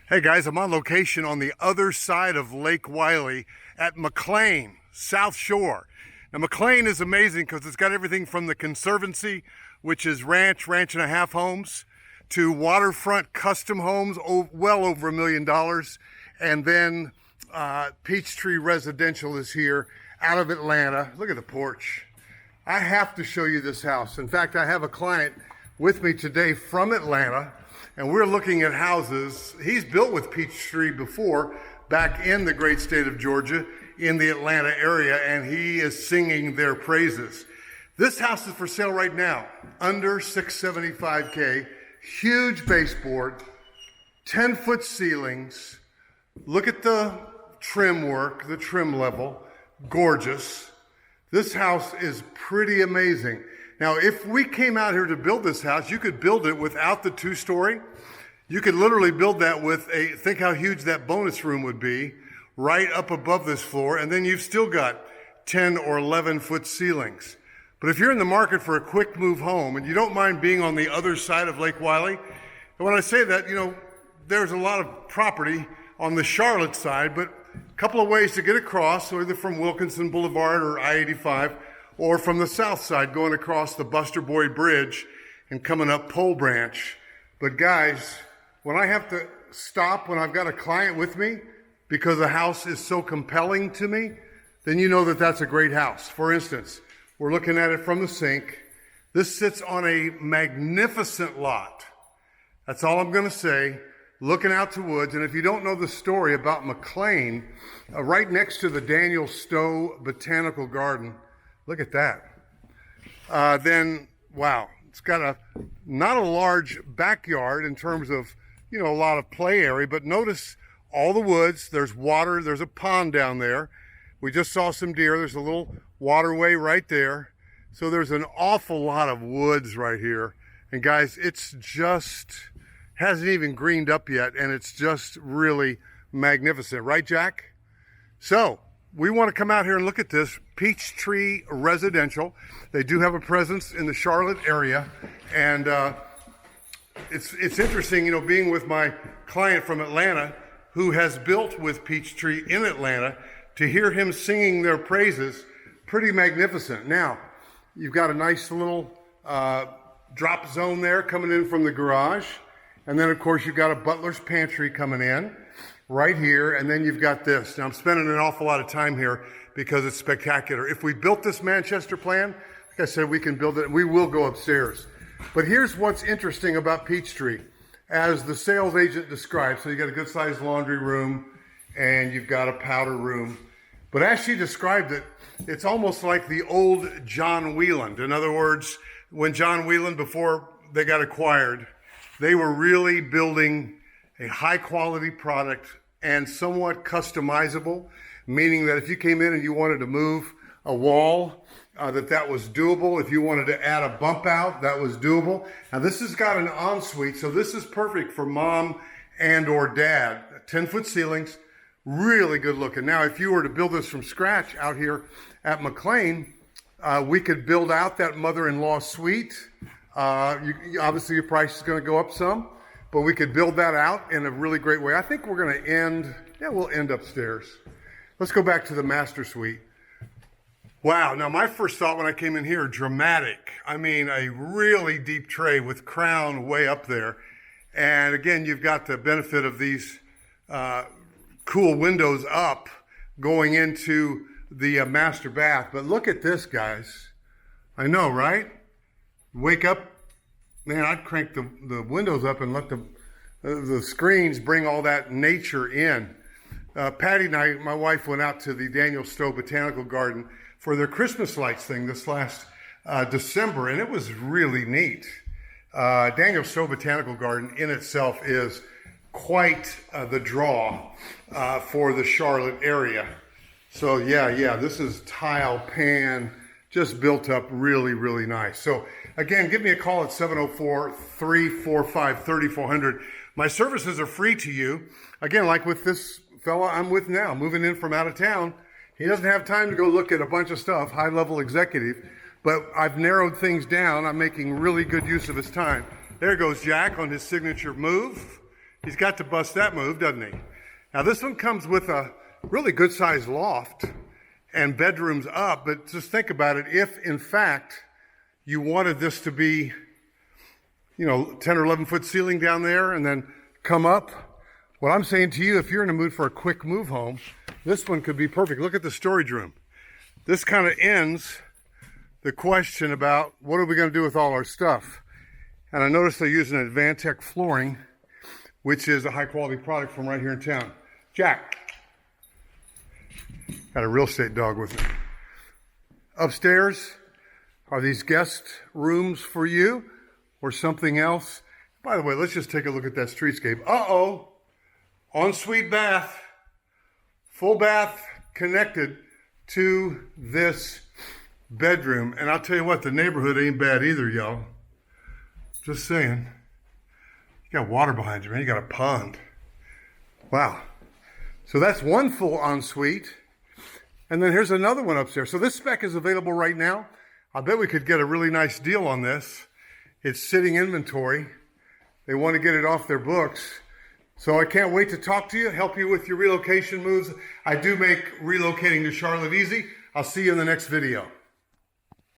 Hey guys, I'm on location on the other side of Lake Wylie at McLean, South Shore. Now McLean is amazing because it's got everything from the Conservancy, which is ranch and a half homes, to waterfront custom homes, well over $1 million. And then Peachtree Residential is here out of Atlanta. Look at the porch. I have to show you this house. In fact, I have a client with me today from Atlanta, and we're looking at houses. He's built with Peachtree before, back in the great state of Georgia, in the Atlanta area, and he is singing their praises. This house is for sale right now, under $675K, huge baseboard, 10-foot ceilings. Look at the trim work, the trim level, gorgeous. This house is pretty amazing. Now, if we came out here to build this house, you could build it without the two-story. You could literally build that with think how huge that bonus room would be, right up above this floor, and then you've still got 10 or 11-foot ceilings. But if you're in the market for a quick move home, and you don't mind being on the other side of Lake Wylie, and when I say that, there's a lot of property on the Charlotte side, but a couple of ways to get across, so either from Wilkinson Boulevard or I-85, or from the south side going across the Buster Boyd Bridge and coming up Pole Branch. But guys, when I have to stop when I've got a client with me because the house is so compelling to me, then you know that that's a great house. For instance, we're looking at it from the sink. This sits on a magnificent lot. That's all I'm gonna say. Looking out to woods, and if you don't know the story about McLean, right next to the Daniel Stowe Botanical Garden, look at that. Then, wow, it's got not a large backyard in terms of, a lot of play area, but notice all the woods, there's water, there's a pond down there. We just saw some deer, there's a little waterway right there. So there's an awful lot of woods right here. And guys, it's just, hasn't even greened up yet, and it's just really magnificent, right, Jack? So, we want to come out here and look at this Peachtree Residential. They do have a presence in the Charlotte area, and it's interesting, being with my client from Atlanta who has built with Peachtree in Atlanta, to hear him singing their praises, pretty magnificent. Now, you've got a nice little drop zone there coming in from the garage, and then of course you've got a butler's pantry coming in right here, and then you've got this. Now, I'm spending an awful lot of time here because it's spectacular. If we built this Manchester plan, like I said, we can build it, and we will go upstairs. But here's what's interesting about Peachtree. As the sales agent described, so you got a good sized laundry room, and you've got a powder room. But as she described it, it's almost like the old John Wieland. In other words, when John Wieland, before they got acquired, they were really building a high quality product and somewhat customizable, meaning that if you came in and you wanted to move a wall, that was doable. If you wanted to add a bump out, that was doable. Now this has got an ensuite, so this is perfect for mom and or dad. 10-foot ceilings, really good looking. Now, if you were to build this from scratch out here at McLean, we could build out that mother-in-law suite. Obviously your price is gonna go up some, but we could build that out in a really great way. I think we're gonna we'll end upstairs. Let's go back to the master suite. Wow, now my first thought when I came in here, dramatic. I mean, a really deep tray with crown way up there. And again, you've got the benefit of these cool windows up going into the master bath. But look at this, guys. I know, right? Wake up, man, I'd crank the windows up and let the screens bring all that nature in. Patty and I, my wife, went out to the Daniel Stowe Botanical Garden for their Christmas lights thing this last December, and it was really neat. Daniel Stowe Botanical Garden in itself is quite the draw for the Charlotte area. So yeah, this is tile pan, just built up really, really nice. So again, give me a call at 704-345-3400. My services are free to you. Again, like with this fella I'm with now, moving in from out of town, he doesn't have time to go look at a bunch of stuff, high-level executive, but I've narrowed things down. I'm making really good use of his time. There goes Jack on his signature move. He's got to bust that move, doesn't he? Now this one comes with a really good sized loft and bedrooms up, but just think about it. If in fact you wanted this to be, 10 or 11 foot ceiling down there and then come up, what I'm saying to you, if you're in the mood for a quick move home, this one could be perfect. Look at the storage room. This kind of ends the question about what are we going to do with all our stuff. And I noticed they're using Advantech flooring, which is a high quality product from right here in town. Jack. Got a real estate dog with me. Upstairs are these guest rooms for you or something else. By the way, let's just take a look at that streetscape. Uh-oh. Ensuite bath. Full bath connected to this bedroom. And I'll tell you what, the neighborhood ain't bad either, y'all. Just saying. You got water behind you, man. You got a pond. Wow. So that's one full ensuite. And then here's another one upstairs. So this spec is available right now. I bet we could get a really nice deal on this. It's sitting inventory. They want to get it off their books. So I can't wait to talk to you, help you with your relocation moves. I do make relocating to Charlotte easy. I'll see you in the next video.